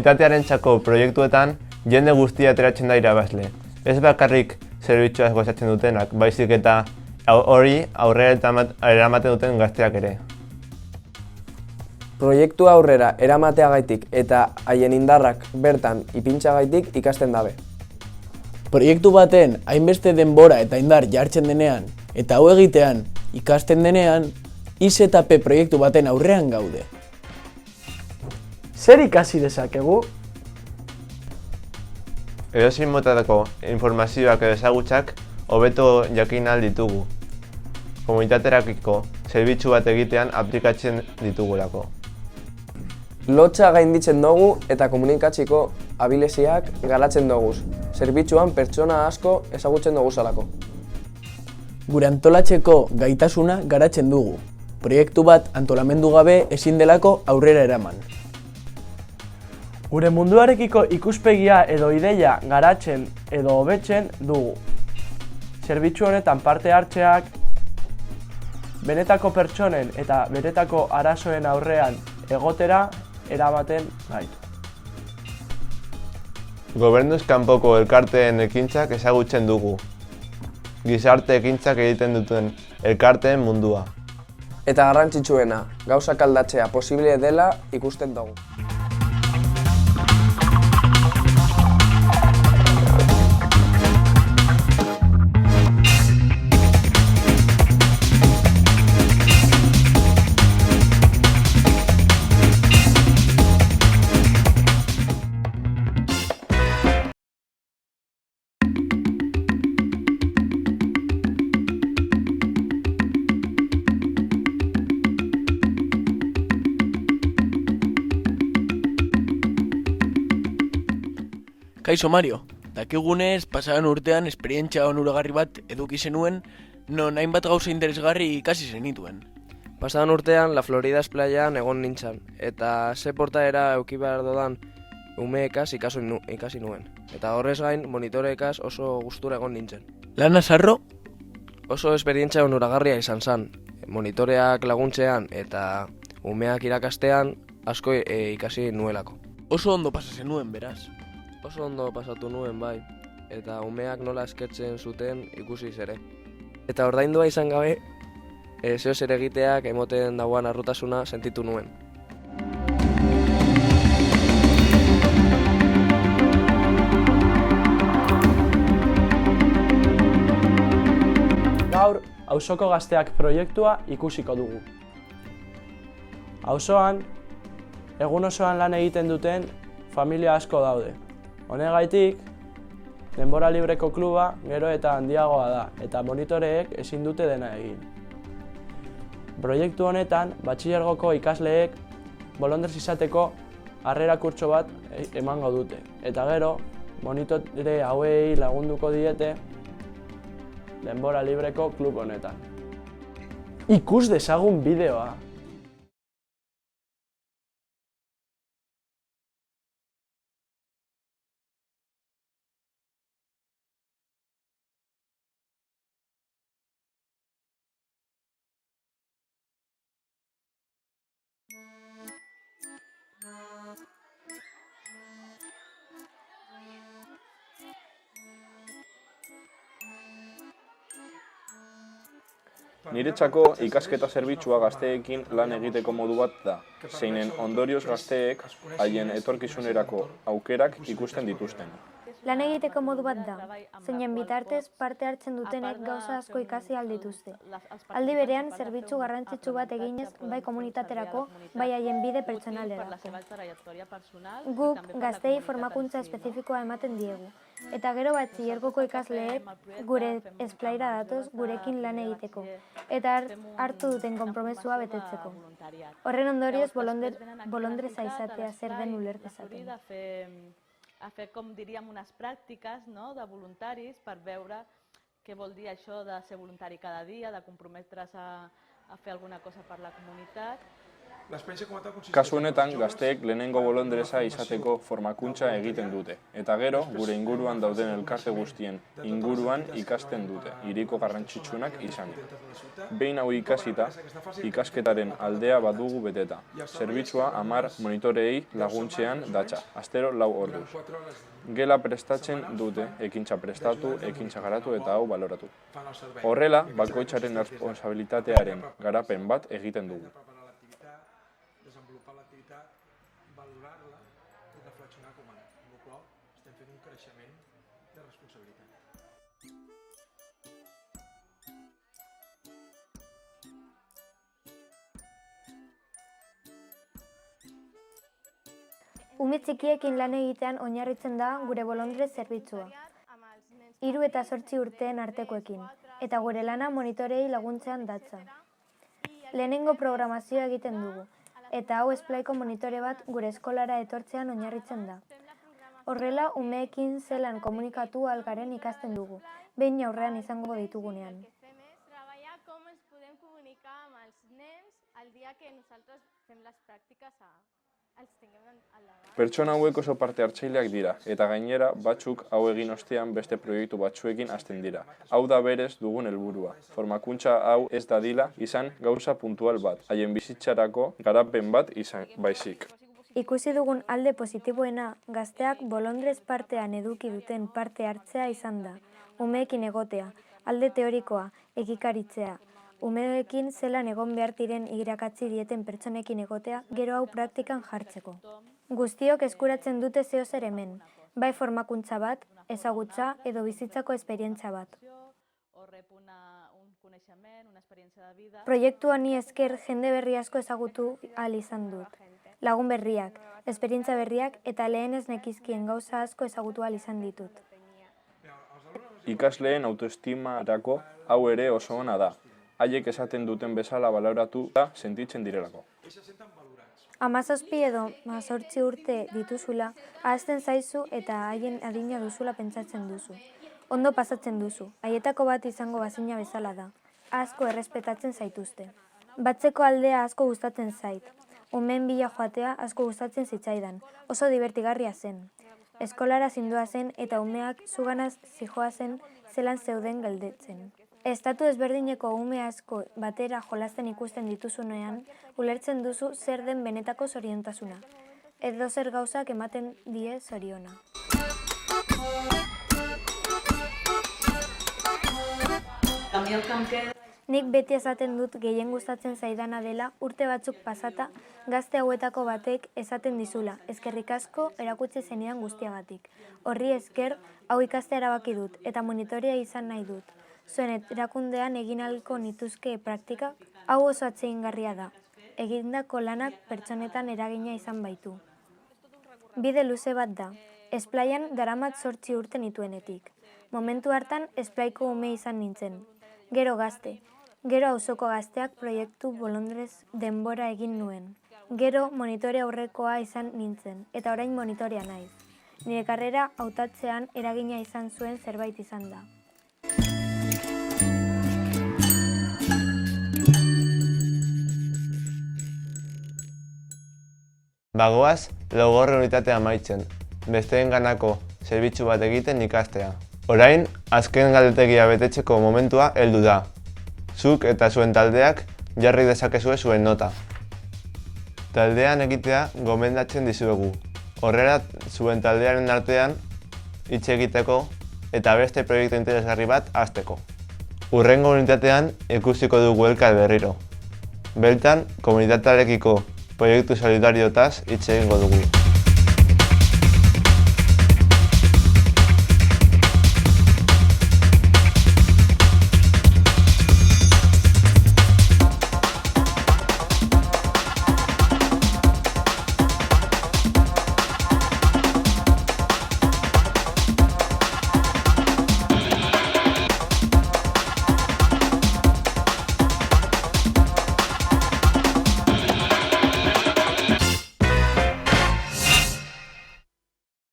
Komunitatearentzako proiektuetan jende guztia ateratzen da irabazle. Ez bakarrik zerbitzuaz gozatzen dutenak, baizik eta hori aurrera eramaten duten gazteak ere. Proiektua aurrera eramateagaitik eta haien indarrak bertan ipintxagaitik ikasten dabe. Proiektu baten hainbeste denbora eta indar jartzen denean eta hau egitean ikasten denean, IZP proiektu baten aurrean gaude. Zer ikasi dezakegu? Edozein motatako informazioak edo ezagutzak hobeto jakin ahal ditugu. Komunitatearekiko zerbitzu bat egitean aplikatzen ditugulako. Lotsa gainditzen dugu eta komunikatzeko abileziak garatzen dugu. Zerbitzuan pertsona asko ezagutzen dugu zalako. Gure antolatzeko gaitasuna garatzen dugu. Proiektu bat antolamendu gabe ezin delako aurrera eraman. Gure munduarekiko ikuspegia edo ideia garatzen edo hobetzen dugu. Zerbitzu honetan parte hartzeak benetako pertsonen eta benetako arazoen aurrean egotera eramaten gaitu. Gobernuz kanpoko elkarteen ekintzak ezagutzen dugu. Gizarte ekintzak egiten duten elkarteen mundua. Eta garrantzitsuena, gauzak aldatzea posible dela ikusten dugu. Kaixo Mario, dakigunez pasadan urtean esperientzia onuragarri bat eduki zenuen, non hainbat gauza interesgarri ikasi zenituen. Pasadan urtean La Florida Esplayan egon nintzen, eta ze portaera euki behar dodan umeekaz ikasi nuen. Eta horrez gain, monitoreekaz oso gustura egon nintzen. Lana sarro? Oso esperientzia onuragarria izan zen. Monitoreak laguntzean eta umeak irakastean asko ikasi nuelako. Oso ondo pasa zenuen, beraz. Oso ondo pasatu nuen bai, eta umeak nola eskertzen zuten ikusiz ere. Eta ordaindua izan gabe, zeo zer egiteak emoten dauan arrotasuna sentitu nuen. Gaur, auzoko gazteak proiektua ikusiko dugu. Auzoan, egun osoan lan egiten duten familia asko daude. Honegaitik, denbora libreko kluba gero eta handiagoa da, eta monitoreek ezin dute dena egin. Proiektu honetan, batxilergoko ikasleek bolondrez izateko harrera kurtso bat emango dute. Eta gero, monitore hauei lagunduko diete denbora libreko klub honetan. Ikus dezagun bideoa! Niretzako ikasketa zerbitzua gazteekin lan egiteko modu bat da, zeinen ondorioz gazteek haien etorkizunerako aukerak ikusten dituzten. Lan egiteko modu bat da, zeinen bitartez parte hartzen dutenek gauza asko ikasi ahal dituzte. Aldi berean, zerbitzu garrantzitsu bat eginez bai komunitaterako, bai haien bide pertsonalerako. Guk gaztei formakuntza espezifikoa ematen diegu, eta gero batxilergoko ikasleek gure esplaira datoz gurekin lan egiteko, eta hartu duten konpromesua betetzeko. Horren ondorioz bolondreza izatea zer den ulertezaten. A fer, com diríem, unes pràctiques de voluntaris per veure què vol dir això de ser voluntari cada dia, de comprometre's a fer alguna cosa per la comunitat. Kasu honetan, gazteek lehenengo bolondresa izateko formakuntza egiten dute, eta gero, gure inguruan dauden elkarte guztien inguruan ikasten dute, hiriko garrantzitsuenak izanik. Behin hau ikasita, ikasketaren aldea badugu beteta. Zerbitzua 10 monitoreei laguntzean datza, astero 4 orduz. Gela prestatzen dute, ekintza prestatu, ekintza garatu eta hau baloratu. Horrela, bakoitzaren responsabilitatearen garapen bat egiten dugu. Ume txikiekin lan egitean oinarritzen da gure bolondrez zerbitzua. 3 eta 8 urteen artekoekin, eta gure lana monitorei laguntzean datza. Lehenengo programazioa egiten dugu, eta hau esplaiko monitore bat gure eskolara etortzean oinarritzen da. Horrela, umeekin zelan komunikatu algaren ikasten dugu, behin aurrean izango ditugunean. Pertsona hauek oso parte hartzaileak dira, eta gainera batzuk hau egin ostean beste proiektu batzuekin hasten dira. Hau da berez dugun helburua. Formakuntza hau ez dadila izan gauza puntual bat, haien bizitzarako garapen bat izan baizik. Ikusi dugun alde positiboena, gazteak bolondrez partean eduki duten parte hartzea izan da. Umeekin egotea, alde teorikoa, egikaritzea. Umeekin zelan egon behar diren irakatsi dieten pertsonekin egotea, gero hau praktikan jartzeko. Guztiok eskuratzen dute zeozer hemen, bai formakuntza bat, ezagutza edo bizitzako esperientzia bat. Proiektu honi esker jende berri asko ezagutu ahal izan dut. Lagun berriak, esperientzia berriak eta lehen ez nekizkien gauza asko ezagutu ahal izan ditut. Ikasleen autoestimarako hau ere oso ona da. Haiek esaten duten bezala baloratu da sentitzen direlako. 17 edo 18 urte dituzula, ahazten zaizu eta haien adina duzula pentsatzen duzu. Ondo pasatzen duzu, haietako bat izango bazina bezala da. Asko errespetatzen zaituzte. Batzeko aldea asko gustatzen zait. Umeen bila joatea asko gustatzen zitzaidan. Oso divertigarria zen. Eskolara zindua zen eta umeak zuganaz zijoazen zelan zeuden galdetzen. Estatu ezberdineko ume asko batera jolasten ikusten dituzunean, ulertzen duzu zer den benetako zoriontasuna. Edozer gauzak ematen die zoriona. Nik beti esaten dut gehien gustatzen zaidana dela urte batzuk pasata gazte hauetako batek esaten dizula, eskerrik asko erakutsi zenidan guztiagatik. Horri esker hau ikastea erabaki dut eta monitorea izan nahi dut. Zuen erakundean egin ahalko nituzke praktikak, hau oso atsegingarria da. Egindako lanak pertsonetan eragina izan baitu. Bide luze bat da. Esplaian daramat 8 urte nituenetik. Momentu hartan esplaiko ume izan nintzen. Gero gazte. Gero auzoko gazteak proiektu bolondrez denbora egin nuen. Gero monitore aurrekoa izan nintzen, eta orain monitorea naiz. Nire karrera hautatzean eragina izan zuen zerbait izan da. Bagoaz, laugarren unitatea amaitzen, besteen ganako zerbitzu bat egiten ikastea. Orain, azken galdetegia betetzeko momentua heldu da. Zuk eta zuen taldeak jarri dezakezue zuen nota. Taldean egitea gomendatzen dizuegu. Horrela, zuen taldearen artean hitz egiteko eta beste proiektu interesgarri bat hasteko. Hurrengo unitatean ikusiko dugu elkar berriro. Bertan, komunitatearekiko proiektu solidarioetaz hitz egingo dugu.